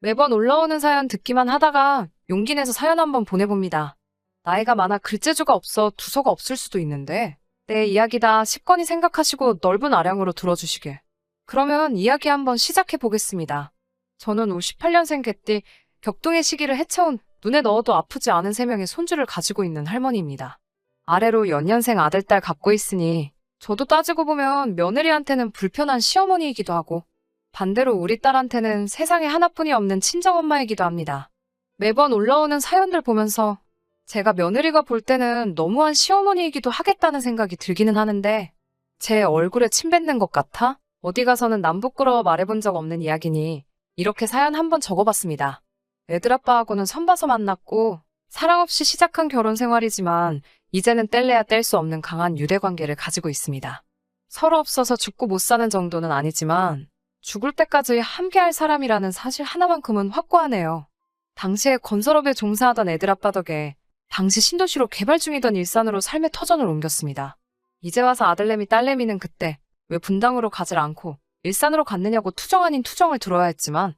매번 올라오는 사연 듣기만 하다가 용기 내서 사연 한번 보내봅니다. 나이가 많아 글재주가 없어 두서가 없을 수도 있는데 내 이야기다 싶거니 생각하시고 넓은 아량으로 들어주시길. 그러면 이야기 한번 시작해 보겠습니다. 저는 58년생 개띠 격동의 시기를 헤쳐온 눈에 넣어도 아프지 않은 3명의 손주를 가지고 있는 할머니입니다. 아래로 연년생 아들, 딸 갖고 있으니 저도 따지고 보면 며느리한테는 불편한 시어머니이기도 하고 반대로 우리 딸한테는 세상에 하나뿐이 없는 친정엄마이기도 합니다. 매번 올라오는 사연들 보면서 제가 며느리가 볼 때는 너무한 시어머니이기도 하겠다는 생각이 들기는 하는데 제 얼굴에 침 뱉는 것 같아 어디 가서는 남 부끄러워 말해본 적 없는 이야기니 이렇게 사연 한번 적어봤습니다. 애들 아빠하고는 선봐서 만났고 사랑 없이 시작한 결혼 생활이지만 이제는 뗄래야 뗄 수 없는 강한 유대관계를 가지고 있습니다. 서로 없어서 죽고 못 사는 정도는 아니지만 죽을 때까지 함께할 사람이라는 사실 하나만큼은 확고하네요. 당시에 건설업에 종사하던 애들 아빠 덕에 당시 신도시로 개발 중이던 일산으로 삶의 터전을 옮겼습니다. 이제 와서 아들내미 딸내미는 그때 왜 분당으로 가질 않고 일산으로 갔느냐고 투정 아닌 투정을 들어야 했지만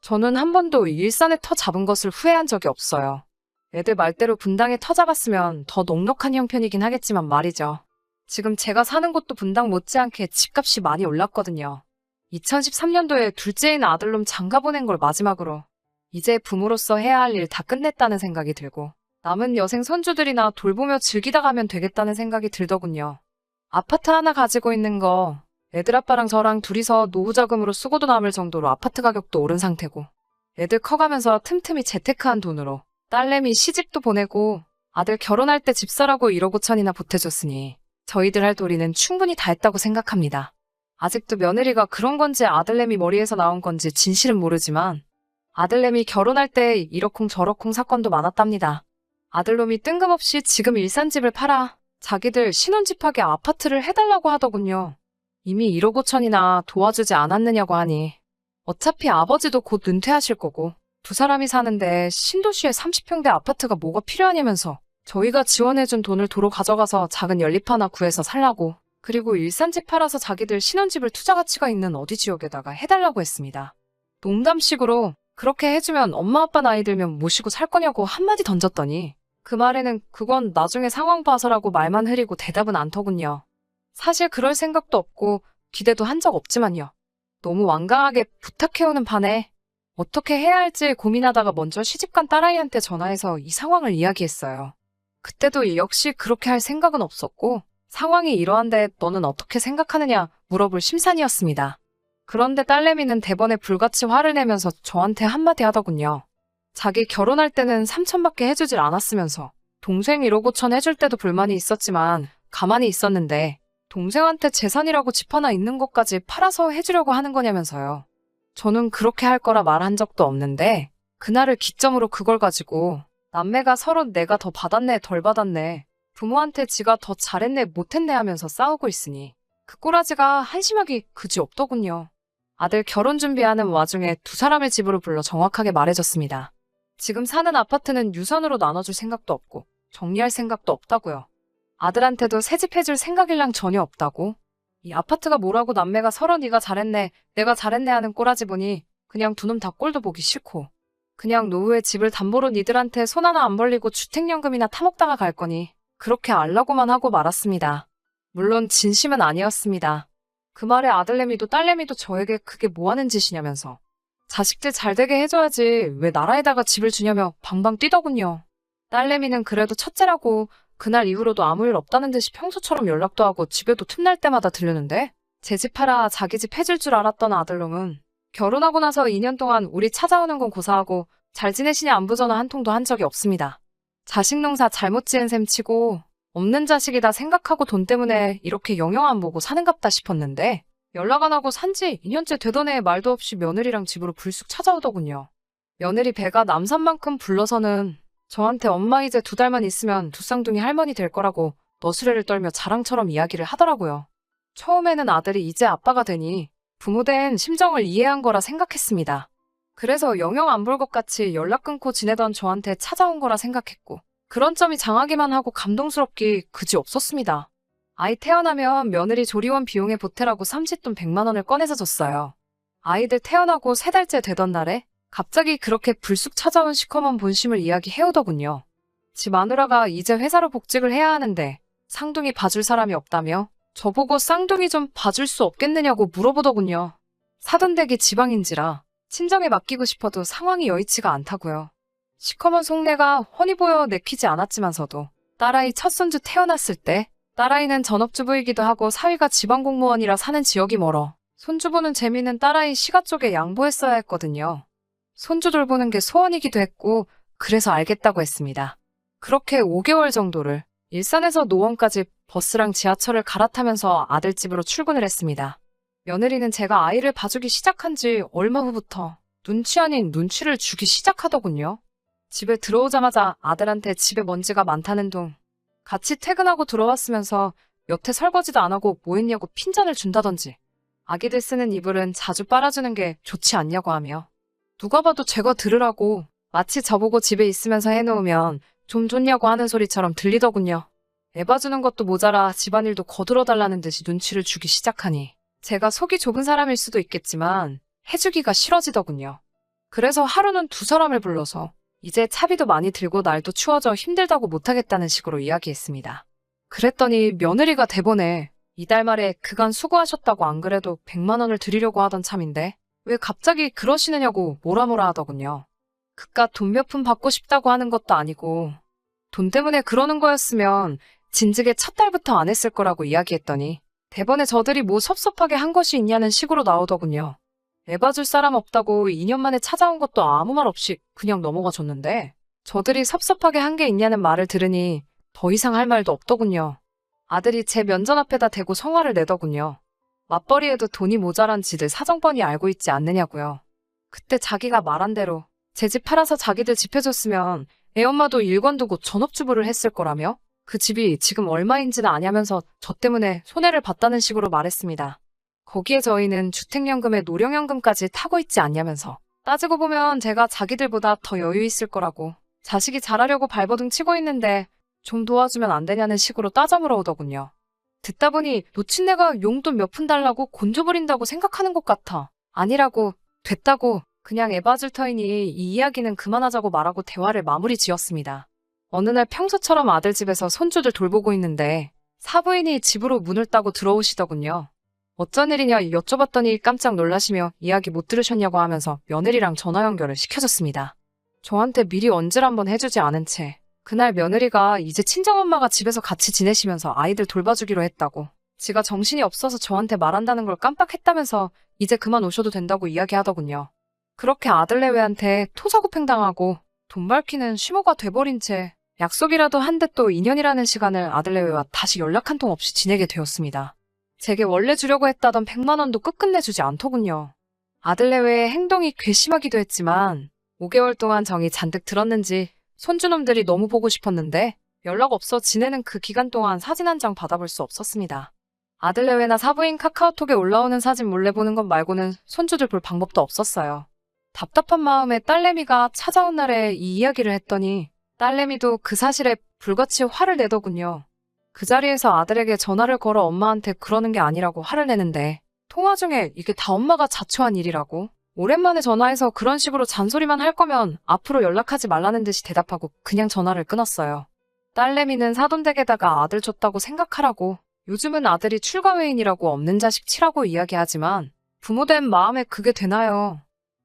저는 한 번도 일산에 터 잡은 것을 후회한 적이 없어요. 애들 말대로 분당에 터 잡았으면 더 넉넉한 형편이긴 하겠지만 말이죠. 지금 제가 사는 곳도 분당 못지않게 집값이 많이 올랐거든요. 2013년도에 둘째인 아들놈 장가 보낸 걸 마지막으로 이제 부모로서 해야 할 일 다 끝냈다는 생각이 들고 남은 여생 손주들이나 돌보며 즐기다 가면 되겠다는 생각이 들더군요. 아파트 하나 가지고 있는 거 애들 아빠랑 저랑 둘이서 노후자금으로 쓰고도 남을 정도로 아파트 가격도 오른 상태고 애들 커가면서 틈틈이 재테크한 돈으로 딸내미 시집도 보내고 아들 결혼할 때 집 사라고 1억 5천이나 보태줬으니 저희들 할 도리는 충분히 다 했다고 생각합니다. 아직도 며느리가 그런 건지 아들내미 머리에서 나온 건지 진실은 모르지만 아들내미 결혼할 때 이러쿵 저러쿵 사건도 많았답니다. 아들놈이 뜬금없이 지금 일산집을 팔아 자기들 신혼집하게 아파트를 해달라고 하더군요. 이미 1억 5천이나 도와주지 않았느냐고 하니 어차피 아버지도 곧 은퇴하실 거고 두 사람이 사는데 신도시에 30평대 아파트가 뭐가 필요하냐면서 저희가 지원해준 돈을 도로 가져가서 작은 연립 하나 구해서 살라고 그리고 일산집 팔아서 자기들 신혼집을 투자 가치가 있는 어디 지역에다가 해달라고 했습니다. 농담식으로 그렇게 해주면 엄마 아빠 나이 들면 모시고 살 거냐고 한마디 던졌더니 그 말에는 그건 나중에 상황 봐서라고 말만 흐리고 대답은 않더군요. 사실 그럴 생각도 없고 기대도 한 적 없지만요. 너무 완강하게 부탁해오는 판에 어떻게 해야 할지 고민하다가 먼저 시집간 딸아이한테 전화해서 이 상황을 이야기했어요. 그때도 역시 그렇게 할 생각은 없었고 상황이 이러한데 너는 어떻게 생각하느냐 물어볼 심산이었습니다. 그런데 딸내미는 대번에 불같이 화를 내면서 저한테 한마디 하더군요. 자기 결혼할 때는 3천밖에 해주질 않았으면서 동생 1억 5천 해줄 때도 불만이 있었지만 가만히 있었는데 동생한테 재산이라고 집 하나 있는 것까지 팔아서 해주려고 하는 거냐면서요. 저는 그렇게 할 거라 말한 적도 없는데 그날을 기점으로 그걸 가지고 남매가 서로 내가 더 받았네 덜 받았네 부모한테 지가 더 잘했네 못했네 하면서 싸우고 있으니 그 꼬라지가 한심하기 그지 없더군요. 아들 결혼 준비하는 와중에 두 사람을 집으로 불러 정확하게 말해줬습니다. 지금 사는 아파트는 유산으로 나눠줄 생각도 없고 정리할 생각도 없다고요. 아들한테도 새집 해줄 생각일랑 전혀 없다고. 이 아파트가 뭐라고 남매가 서로 네가 잘했네 내가 잘했네 하는 꼬라지 보니 그냥 두 놈 다 꼴도 보기 싫고 그냥 노후에 집을 담보로 니들한테 손 하나 안 벌리고 주택연금이나 타먹다가 갈 거니 그렇게 알라고만 하고 말았습니다. 물론 진심은 아니었습니다. 그 말에 아들내미도 딸내미도 저에게 그게 뭐하는 짓이냐면서 자식들 잘되게 해줘야지 왜 나라에다가 집을 주냐며 방방 뛰더군요. 딸내미는 그래도 첫째라고 그날 이후로도 아무 일 없다는 듯이 평소처럼 연락도 하고 집에도 틈날 때마다 들르는데 제 집 팔아 자기 집 해줄 줄 알았던 아들놈은 결혼하고 나서 2년 동안 우리 찾아오는 건 고사하고 잘 지내시냐 안부 전화 한 통도 한 적이 없습니다. 자식 농사 잘못 지은 셈 치고 없는 자식이다 생각하고 돈 때문에 이렇게 영영 안 보고 사는갑다 싶었는데 연락 안 하고 산지 2년째 되던 애 말도 없이 며느리랑 집으로 불쑥 찾아오더군요. 며느리 배가 남산만큼 불러서는 저한테 엄마 이제 2달만 있으면 두 쌍둥이 할머니 될 거라고 너스레를 떨며 자랑처럼 이야기를 하더라고요. 처음에는 아들이 이제 아빠가 되니 부모된 심정을 이해한 거라 생각했습니다. 그래서 영영 안 볼 것 같이 연락 끊고 지내던 저한테 찾아온 거라 생각했고 그런 점이 장하기만 하고 감동스럽기 그지 없었습니다. 아이 태어나면 며느리 조리원 비용에 보태라고 삼짓돈 100만 원을 꺼내서 줬어요. 아이들 태어나고 3달째 되던 날에 갑자기 그렇게 불쑥 찾아온 시커먼 본심을 이야기해오더군요. 지 마누라가 이제 회사로 복직을 해야 하는데 쌍둥이 봐줄 사람이 없다며 저보고 쌍둥이 좀 봐줄 수 없겠느냐고 물어보더군요. 사돈댁이 지방인지라 친정에 맡기고 싶어도 상황이 여의치가 않다고요. 시커먼 속내가 훤히 보여 내키지 않았지만서도 딸아이 첫 손주 태어났을 때 딸아이는 전업주부이기도 하고 사위가 지방공무원이라 사는 지역이 멀어 손주 보는 재미는 딸아이 시가 쪽에 양보했어야 했거든요. 손주 돌보는 게 소원이기도 했고 그래서 알겠다고 했습니다. 그렇게 5개월 정도를 일산에서 노원까지 버스랑 지하철을 갈아타면서 아들 집으로 출근을 했습니다. 며느리는 제가 아이를 봐주기 시작한 지 얼마 후부터 눈치 아닌 눈치를 주기 시작하더군요. 집에 들어오자마자 아들한테 집에 먼지가 많다는 둥, 같이 퇴근하고 들어왔으면서 여태 설거지도 안 하고 뭐 했냐고 핀잔을 준다던지, 아기들 쓰는 이불은 자주 빨아주는 게 좋지 않냐고 하며 누가 봐도 제거 들으라고 마치 저보고 집에 있으면서 해놓으면 좀 좋냐고 하는 소리처럼 들리더군요. 애 봐주는 것도 모자라 집안일도 거들어달라는 듯이 눈치를 주기 시작하니 제가 속이 좁은 사람일 수도 있겠지만 해주기가 싫어지더군요. 그래서 하루는 두 사람을 불러서 이제 차비도 많이 들고 날도 추워져 힘들다고 못하겠다는 식으로 이야기했습니다. 그랬더니 며느리가 대본에 이달 말에 그간 수고하셨다고 안 그래도 100만 원을 드리려고 하던 참인데 왜 갑자기 그러시느냐고 뭐라 하더군요. 그깟 돈 몇 푼 받고 싶다고 하는 것도 아니고 돈 때문에 그러는 거였으면 진즉에 첫 달부터 안 했을 거라고 이야기했더니 대번에 저들이 뭐 섭섭하게 한 것이 있냐는 식으로 나오더군요. 애 봐줄 사람 없다고 2년 만에 찾아온 것도 아무 말 없이 그냥 넘어가 줬는데 저들이 섭섭하게 한 게 있냐는 말을 들으니 더 이상 할 말도 없더군요. 아들이 제 면전 앞에다 대고 성화를 내더군요. 맞벌이에도 돈이 모자란 지들 사정 뻔히 알고 있지 않느냐고요. 그때 자기가 말한 대로 제 집 팔아서 자기들 집 해줬으면 애엄마도 일 관두고 전업주부를 했을 거라며 그 집이 지금 얼마인지는 아냐면서 저 때문에 손해를 봤다는 식으로 말했습니다. 거기에 저희는 주택연금에 노령연금까지 타고 있지 않냐면서 따지고 보면 제가 자기들보다 더 여유 있을 거라고 자식이 잘하려고 발버둥 치고 있는데 좀 도와주면 안 되냐는 식으로 따져 물어오더군요. 듣다 보니 노친네가 용돈 몇 푼 달라고 곤조 부린다고 생각하는 것 같아. 아니라고, 됐다고 그냥 애 봐줄 터이니 이 이야기는 그만하자고 말하고 대화를 마무리 지었습니다. 어느 날 평소처럼 아들 집에서 손주들 돌보고 있는데 사부인이 집으로 문을 따고 들어오시더군요. 어쩐 일이냐 여쭤봤더니 깜짝 놀라시며 이야기 못 들으셨냐고 하면서 며느리랑 전화 연결을 시켜줬습니다. 저한테 미리 언질 한번 해주지 않은 채 그날 며느리가 이제 친정엄마가 집에서 같이 지내시면서 아이들 돌봐주기로 했다고 지가 정신이 없어서 저한테 말한다는 걸 깜빡했다면서 이제 그만 오셔도 된다고 이야기하더군요. 그렇게 아들내외한테 토사구팽당하고 돈 밝히는 쉬모가 돼버린 채 약속이라도 한 데 또 2년이라는 시간을 아들내외와 다시 연락 한 통 없이 지내게 되었습니다. 제게 원래 주려고 했다던 100만 원도 끝끝내 주지 않더군요. 아들내외의 행동이 괘씸하기도 했지만 5개월 동안 정이 잔뜩 들었는지 손주놈들이 너무 보고 싶었는데 연락 없어 지내는 그 기간 동안 사진 한 장 받아볼 수 없었습니다. 아들내외나 사부인 카카오톡에 올라오는 사진 몰래 보는 것 말고는 손주들 볼 방법도 없었어요. 답답한 마음에 딸내미가 찾아온 날에 이 이야기를 했더니 딸내미도 그 사실에 불같이 화를 내더군요. 그 자리에서 아들에게 전화를 걸어 엄마한테 그러는 게 아니라고 화를 내는데 통화 중에 이게 다 엄마가 자초한 일이라고? 오랜만에 전화해서 그런 식으로 잔소리만 할 거면 앞으로 연락하지 말라는 듯이 대답하고 그냥 전화를 끊었어요. 딸내미는 사돈댁에다가 아들 줬다고 생각하라고 요즘은 아들이 출가회인이라고 없는 자식 치라고 이야기하지만 부모된 마음에 그게 되나요?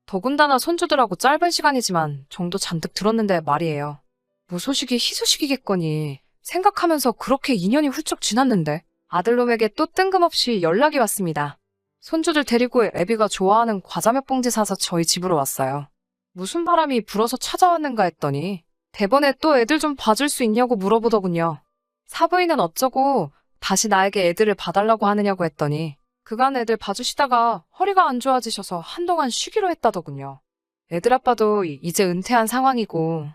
더군다나 손주들하고 짧은 시간이지만 정도 잔뜩 들었는데 말이에요. 무소식이 희소식이겠거니 생각하면서 그렇게 2년이 훌쩍 지났는데 아들놈에게 또 뜬금없이 연락이 왔습니다. 손주들 데리고 애비가 좋아하는 과자 몇 봉지 사서 저희 집으로 왔어요. 무슨 바람이 불어서 찾아왔는가 했더니 대번에 또 애들 좀 봐줄 수 있냐고 물어보더군요. 사부인은 어쩌고 다시 나에게 애들을 봐달라고 하느냐고 했더니 그간 애들 봐주시다가 허리가 안 좋아지셔서 한동안 쉬기로 했다더군요. 애들 아빠도 이제 은퇴한 상황이고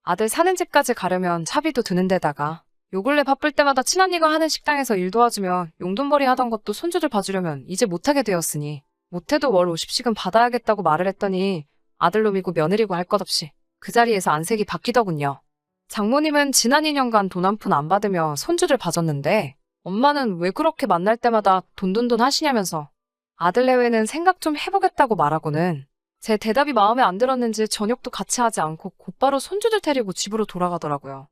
아들 사는 집까지 가려면 차비도 드는 데다가 요 근래 바쁠 때마다 친언니가 하는 식당에서 일 도와주며 용돈벌이 하던 것도 손주들 봐주려면 이제 못하게 되었으니 못해도 월 50씩은 받아야겠다고 말을 했더니 아들놈이고 며느리고 할 것 없이 그 자리에서 안색이 바뀌더군요. 장모님은 지난 2년간 돈 한 푼 안 받으며 손주들 봐줬는데 엄마는 왜 그렇게 만날 때마다 돈돈돈 하시냐면서 아들내외는 생각 좀 해보겠다고 말하고는 제 대답이 마음에 안 들었는지 저녁도 같이 하지 않고 곧바로 손주들 데리고 집으로 돌아가더라고요.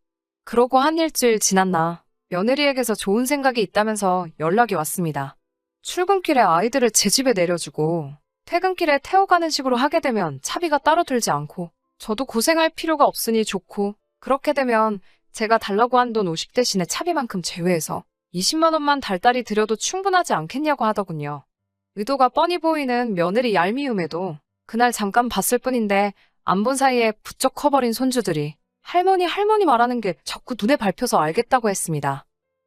그러고 한 일주일 지났나 며느리에게서 좋은 생각이 있다면서 연락이 왔습니다. 출근길에 아이들을 제 집에 내려주고 퇴근길에 태워가는 식으로 하게 되면 차비가 따로 들지 않고 저도 고생할 필요가 없으니 좋고, 그렇게 되면 제가 달라고 한 돈 50 대신에 차비만큼 제외해서 20만 원만 달달이 들여도 충분하지 않겠냐고 하더군요. 의도가 뻔히 보이는 며느리 얄미움에도 그날 잠깐 봤을 뿐인데 안 본 사이에 부쩍 커버린 손주들이 할머니 할머니 말하는 게 자꾸 눈에 밟혀서 알겠다고 했습니다.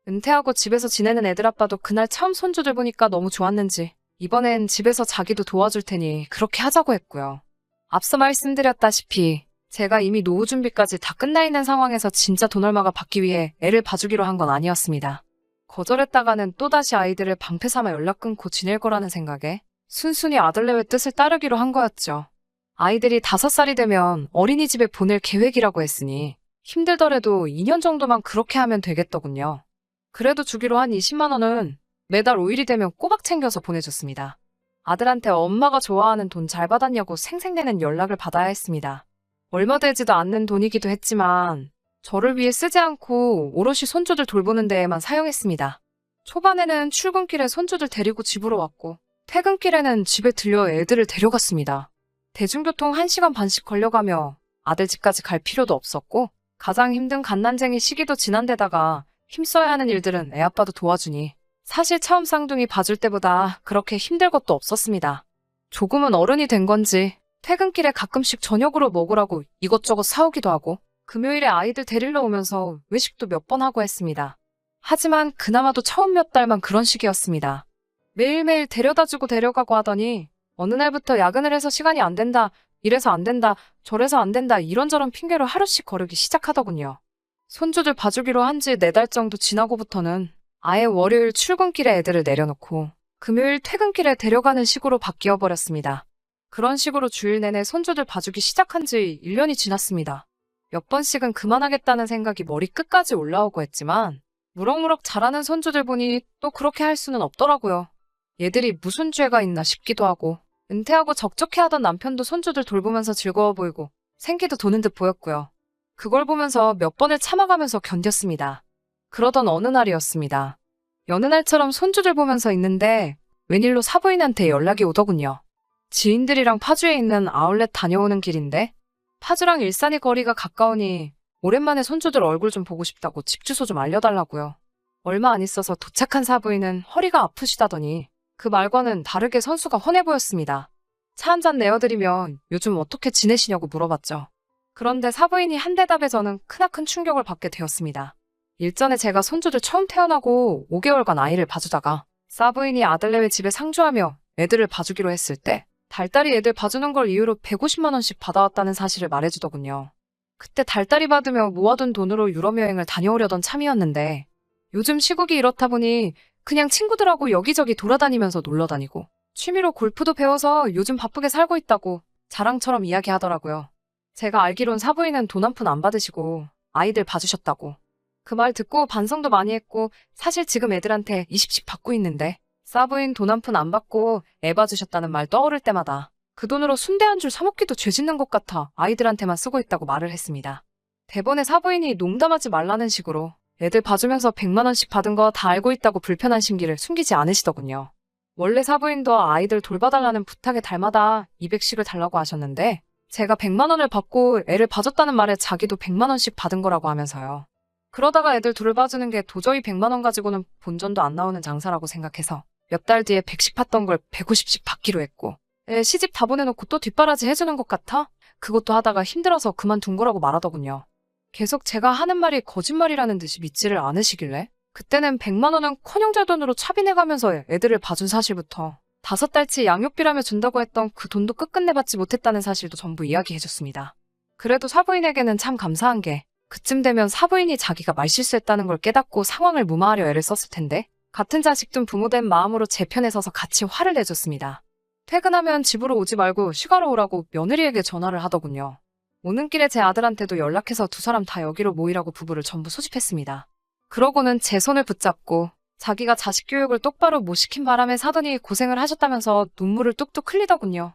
은퇴하고 집에서 지내는 애들 아빠도 그날 처음 손주들 보니까 너무 좋았는지 이번엔 집에서 자기도 도와줄 테니 그렇게 하자고 했고요. 앞서 말씀드렸다시피 제가 이미 노후 준비까지 다 끝나 있는 상황에서 진짜 돈 얼마가 받기 위해 애를 봐주기로 한 건 아니었습니다. 거절했다가는 또다시 아이들을 방패 삼아 연락 끊고 지낼 거라는 생각에 순순히 아들내외 뜻을 따르기로 한 거였죠. 아이들이 5살이 되면 어린이집에 보낼 계획이라고 했으니 힘들더라도 2년 정도만 그렇게 하면 되겠더군요. 그래도 주기로 한 20만 원은 매달 5일이 되면 꼬박 챙겨서 보내줬습니다. 아들한테 엄마가 좋아하는 돈 잘 받았냐고 생색내는 연락을 받아야 했습니다. 얼마 되지도 않는 돈이기도 했지만 저를 위해 쓰지 않고 오롯이 손주들 돌보는 데에만 사용했습니다. 초반에는 출근길에 손주들 데리고 집으로 왔고 퇴근길에는 집에 들려 애들을 데려갔습니다. 대중교통 1시간 반씩 걸려가며 아들 집까지 갈 필요도 없었고 가장 힘든 갓난쟁이 시기도 지난 데다가 힘써야 하는 일들은 애 아빠도 도와주니 사실 처음 쌍둥이 봐줄 때보다 그렇게 힘들 것도 없었습니다. 조금은 어른이 된 건지 퇴근길에 가끔씩 저녁으로 먹으라고 이것저것 사오기도 하고 금요일에 아이들 데리러 오면서 외식도 몇 번 하고 했습니다. 하지만 그나마도 처음 몇 달만 그런 식이었습니다. 매일매일 데려다주고 데려가고 하더니 어느 날부터 야근을 해서 시간이 안 된다, 이래서 안 된다, 저래서 안 된다 이런저런 핑계로 하루씩 거르기 시작하더군요. 손주들 봐주기로 한 지 4달 정도 지나고부터는 아예 월요일 출근길에 애들을 내려놓고 금요일 퇴근길에 데려가는 식으로 바뀌어 버렸습니다. 그런 식으로 주일 내내 손주들 봐주기 시작한 지 1년이 지났습니다. 몇 번씩은 그만하겠다는 생각이 머리 끝까지 올라오고 했지만 무럭무럭 자라는 손주들 보니 또 그렇게 할 수는 없더라고요. 얘들이 무슨 죄가 있나 싶기도 하고 은퇴하고 적적해하던 남편도 손주들 돌보면서 즐거워 보이고 생기도 도는 듯 보였고요. 그걸 보면서 몇 번을 참아가면서 견뎠습니다. 그러던 어느 날이었습니다. 여느 날처럼 손주들 보면서 있는데 웬일로 사부인한테 연락이 오더군요. 지인들이랑 파주에 있는 아울렛 다녀오는 길인데 파주랑 일산이 거리가 가까우니 오랜만에 손주들 얼굴 좀 보고 싶다고 집 주소 좀 알려달라고요. 얼마 안 있어서 도착한 사부인은 허리가 아프시다더니 그 말과는 다르게 선수가 훤해 보였습니다. 차 한잔 내어드리면 요즘 어떻게 지내시냐고 물어봤죠. 그런데 사부인이 한 대답에 저는 크나큰 충격을 받게 되었습니다. 일전에 제가 손주들 처음 태어나고 5개월간 아이를 봐주다가 사부인이 아들내외 집에 상주하며 애들을 봐주기로 했을 때 달달이 애들 봐주는 걸 이유로 150만 원씩 받아왔다는 사실을 말해주더군요. 그때 달달이 받으며 모아둔 돈으로 유럽 여행을 다녀오려던 참이었는데 요즘 시국이 이렇다 보니 그냥 친구들하고 여기저기 돌아다니면서 놀러다니고 취미로 골프도 배워서 요즘 바쁘게 살고 있다고 자랑처럼 이야기하더라고요. 제가 알기론 사부인은 돈 한 푼 안 받으시고 아이들 봐주셨다고. 그 말 듣고 반성도 많이 했고 사실 지금 애들한테 20씩 받고 있는데 사부인 돈 한 푼 안 받고 애 봐주셨다는 말 떠오를 때마다 그 돈으로 순대 한 줄 사 먹기도 죄 짓는 것 같아 아이들한테만 쓰고 있다고 말을 했습니다. 대번에 사부인이 농담하지 말라는 식으로 애들 봐주면서 100만 원씩 받은 거 다 알고 있다고 불편한 심기를 숨기지 않으시더군요. 원래 사부인도 아이들 돌봐달라는 부탁에 달마다 200씩을 달라고 하셨는데 제가 100만 원을 받고 애를 봐줬다는 말에 자기도 100만 원씩 받은 거라고 하면서요. 그러다가 애들 돌봐주는 게 도저히 100만 원 가지고는 본전도 안 나오는 장사라고 생각해서 몇 달 뒤에 100씩 받던 걸 150씩 받기로 했고 애 시집 다 보내놓고 또 뒷바라지 해주는 것 같아? 그것도 하다가 힘들어서 그만둔 거라고 말하더군요. 계속 제가 하는 말이 거짓말이라는 듯이 믿지를 않으시길래 그때는 100만 원은 커녕 돈으로 차비 내가면서 애들을 봐준 사실부터 5달치 양육비라며 준다고 했던 그 돈도 끝끝내 받지 못했다는 사실도 전부 이야기해줬습니다. 그래도 사부인에게는 참 감사한 게 그쯤 되면 사부인이 자기가 말실수했다는 걸 깨닫고 상황을 무마하려 애를 썼을 텐데 같은 자식 둔 부모 된 마음으로 제 편에 서서 같이 화를 내줬습니다. 퇴근하면 집으로 오지 말고 휴가로 오라고 며느리에게 전화를 하더군요. 오는 길에 제 아들한테도 연락해서 두 사람 다 여기로 모이라고 부부를 전부 소집했습니다. 그러고는 제 손을 붙잡고 자기가 자식 교육을 똑바로 못 시킨 바람에 사돈이 고생을 하셨다면서 눈물을 뚝뚝 흘리더군요.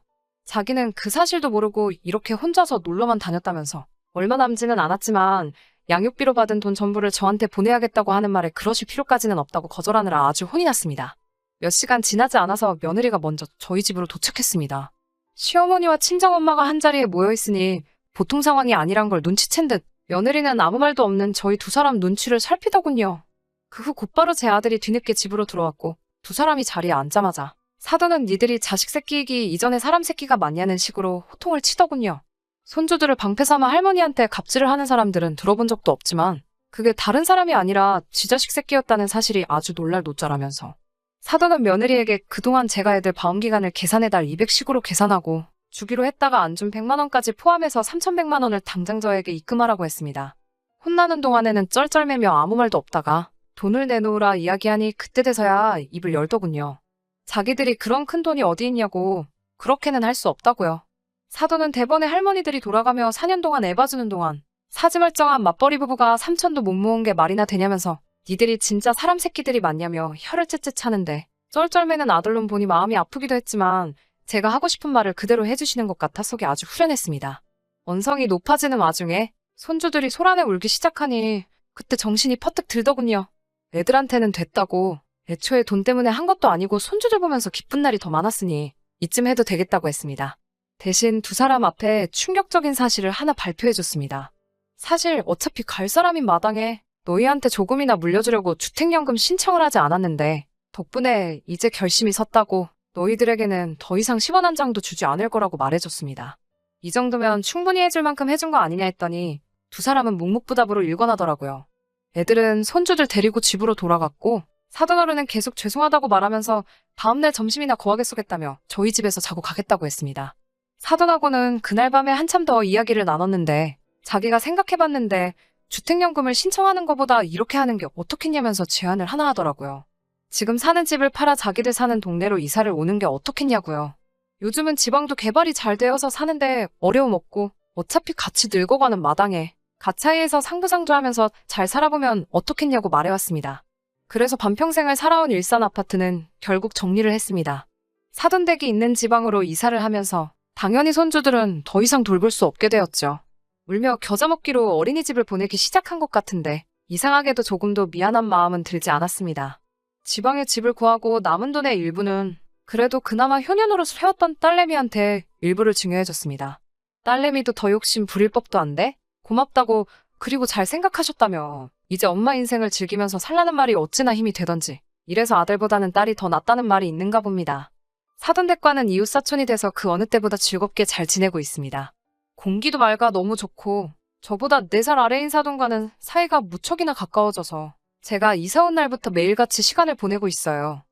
자기는 그 사실도 모르고 이렇게 혼자서 놀러만 다녔다면서. 얼마 남지는 않았지만 양육비로 받은 돈 전부를 저한테 보내야겠다고 하는 말에 그러실 필요까지는 없다고 거절하느라 아주 혼이 났습니다. 몇 시간 지나지 않아서 며느리가 먼저 저희 집으로 도착했습니다. 시어머니와 친정엄마가 한자리에 모여있으니 보통 상황이 아니란 걸 눈치챈 듯 며느리는 아무 말도 없는 저희 두 사람 눈치를 살피더군요. 그 후 곧바로 제 아들이 뒤늦게 집으로 들어왔고 두 사람이 자리에 앉자마자 사돈은 니들이 자식 새끼이기 이전에 사람 새끼가 맞냐는 식으로 호통을 치더군요. 손주들을 방패 삼아 할머니한테 갑질을 하는 사람들은 들어본 적도 없지만 그게 다른 사람이 아니라 지 자식 새끼였다는 사실이 아주 놀랄 노짜라면서 사돈은 며느리에게 그동안 제가 애들 방음기간을 계산해달 200씩으로 계산하고 주기로 했다가 안 준 100만 원까지 포함해서 3,100만 원을 당장 저에게 입금하라고 했습니다. 혼나는 동안에는 쩔쩔매며 아무 말도 없다가 돈을 내놓으라 이야기하니 그때 돼서야 입을 열더군요. 자기들이 그런 큰 돈이 어디 있냐고 그렇게는 할 수 없다고요. 사돈은 대번에 할머니들이 돌아가며 4년 동안 애 봐주는 동안 사지멀쩡한 맞벌이 부부가 3천도 못 모은 게 말이나 되냐면서 니들이 진짜 사람 새끼들이 맞냐며 혀를 째째 차는데 쩔쩔매는 아들놈 보니 마음이 아프기도 했지만 제가 하고 싶은 말을 그대로 해주시는 것 같아 속이 아주 후련했습니다. 언성이 높아지는 와중에 손주들이 소란에 울기 시작하니 그때 정신이 퍼뜩 들더군요. 애들한테는 됐다고 애초에 돈 때문에 한 것도 아니고 손주들 보면서 기쁜 날이 더 많았으니 이쯤 해도 되겠다고 했습니다. 대신 두 사람 앞에 충격적인 사실을 하나 발표해줬습니다. 사실 어차피 갈 사람인 마당에 너희한테 조금이나 물려주려고 주택연금 신청을 하지 않았는데 덕분에 이제 결심이 섰다고 너희들에게는 더 이상 10원 한 장도 주지 않을 거라고 말해줬습니다. 이 정도면 충분히 해줄 만큼 해준 거 아니냐 했더니 두 사람은 묵묵부답으로 일관하더라고요. 애들은 손주들 데리고 집으로 돌아갔고 사돈어른은 계속 죄송하다고 말하면서 다음날 점심이나 거하게 쏘겠다며 저희 집에서 자고 가겠다고 했습니다. 사돈하고는 그날 밤에 한참 더 이야기를 나눴는데 자기가 생각해봤는데 주택연금을 신청하는 것보다 이렇게 하는 게 어떻겠냐면서 제안을 하나 하더라고요. 지금 사는 집을 팔아 자기들 사는 동네로 이사를 오는 게 어떻겠냐고요. 요즘은 지방도 개발이 잘 되어서 사는데 어려움 없고 어차피 같이 늙어가는 마당에 가차이에서 상부상조하면서 잘 살아보면 어떻겠냐고 말해왔습니다. 그래서 반평생을 살아온 일산 아파트는 결국 정리를 했습니다. 사돈댁이 있는 지방으로 이사를 하면서 당연히 손주들은 더 이상 돌볼 수 없게 되었죠. 울며 겨자 먹기로 어린이집을 보내기 시작한 것 같은데 이상하게도 조금도 미안한 마음은 들지 않았습니다. 지방에 집을 구하고 남은 돈의 일부는 그래도 그나마 효녀노릇을 해왔던 딸내미한테 일부를 증여해줬습니다. 딸내미도 더 욕심 부릴 법도 안 돼? 고맙다고 그리고 잘 생각하셨다며 이제 엄마 인생을 즐기면서 살라는 말이 어찌나 힘이 되던지 이래서 아들보다는 딸이 더 낫다는 말이 있는가 봅니다. 사돈댁과는 이웃사촌이 돼서 그 어느 때보다 즐겁게 잘 지내고 있습니다. 공기도 맑아 너무 좋고 저보다 4살 아래인 사돈과는 사이가 무척이나 가까워져서 제가 이사 온 날부터 매일같이 시간을 보내고 있어요.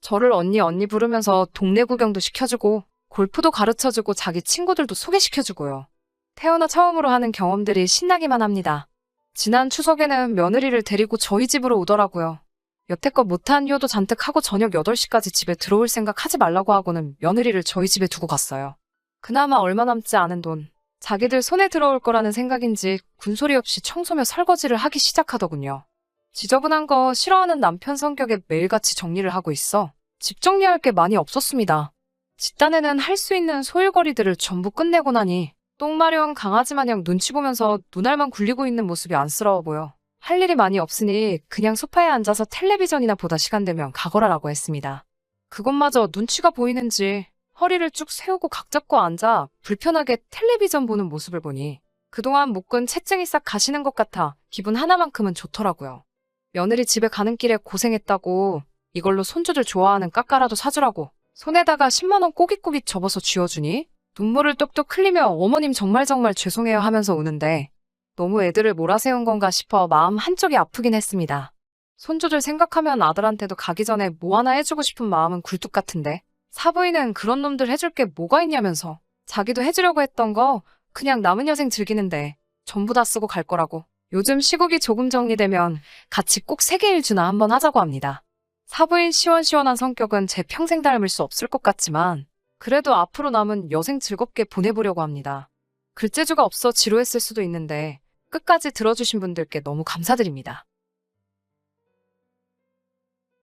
저를 언니 부르면서 동네 구경도 시켜주고 골프도 가르쳐주고 자기 친구들도 소개시켜주고요. 태어나 처음으로 하는 경험들이 신나기만 합니다. 지난 추석에는 며느리를 데리고 저희 집으로 오더라고요. 여태껏 못한 효도 잔뜩 하고 저녁 8시까지 집에 들어올 생각 하지 말라고 하고는 며느리를 저희 집에 두고 갔어요. 그나마 얼마 남지 않은 돈, 자기들 손에 들어올 거라는 생각인지 군소리 없이 청소며 설거지를 하기 시작하더군요. 지저분한 거 싫어하는 남편 성격에 매일같이 정리를 하고 있어 집 정리할 게 많이 없었습니다. 집단에는 할 수 있는 소일거리들을 전부 끝내고 나니 똥마려운 강아지 마냥 눈치 보면서 눈알만 굴리고 있는 모습이 안쓰러워 보여 할 일이 많이 없으니 그냥 소파에 앉아서 텔레비전이나 보다 시간 되면 가거라라고 했습니다. 그것마저 눈치가 보이는지 허리를 쭉 세우고 각 잡고 앉아 불편하게 텔레비전 보는 모습을 보니 그동안 묶은 채증이 싹 가시는 것 같아 기분 하나만큼은 좋더라고요. 며느리 집에 가는 길에 고생했다고 이걸로 손주들 좋아하는 까까라도 사주라고 손에다가 10만 원 꼬깃꼬깃 접어서 쥐어주니 눈물을 뚝뚝 흘리며 어머님 정말 죄송해요 하면서 우는데 너무 애들을 몰아세운 건가 싶어 마음 한쪽이 아프긴 했습니다. 손주들 생각하면 아들한테도 가기 전에 뭐 하나 해주고 싶은 마음은 굴뚝 같은데 사부인은 그런 놈들 해줄 게 뭐가 있냐면서 자기도 해주려고 했던 거 그냥 남은 여생 즐기는데 전부 다 쓰고 갈 거라고 요즘 시국이 조금 정리되면 같이 꼭 세계일주나 한번 하자고 합니다. 사부인 시원시원한 성격은 제 평생 닮을 수 없을 것 같지만 그래도 앞으로 남은 여생 즐겁게 보내보려고 합니다. 글재주가 없어 지루했을 수도 있는데 끝까지 들어주신 분들께 너무 감사드립니다.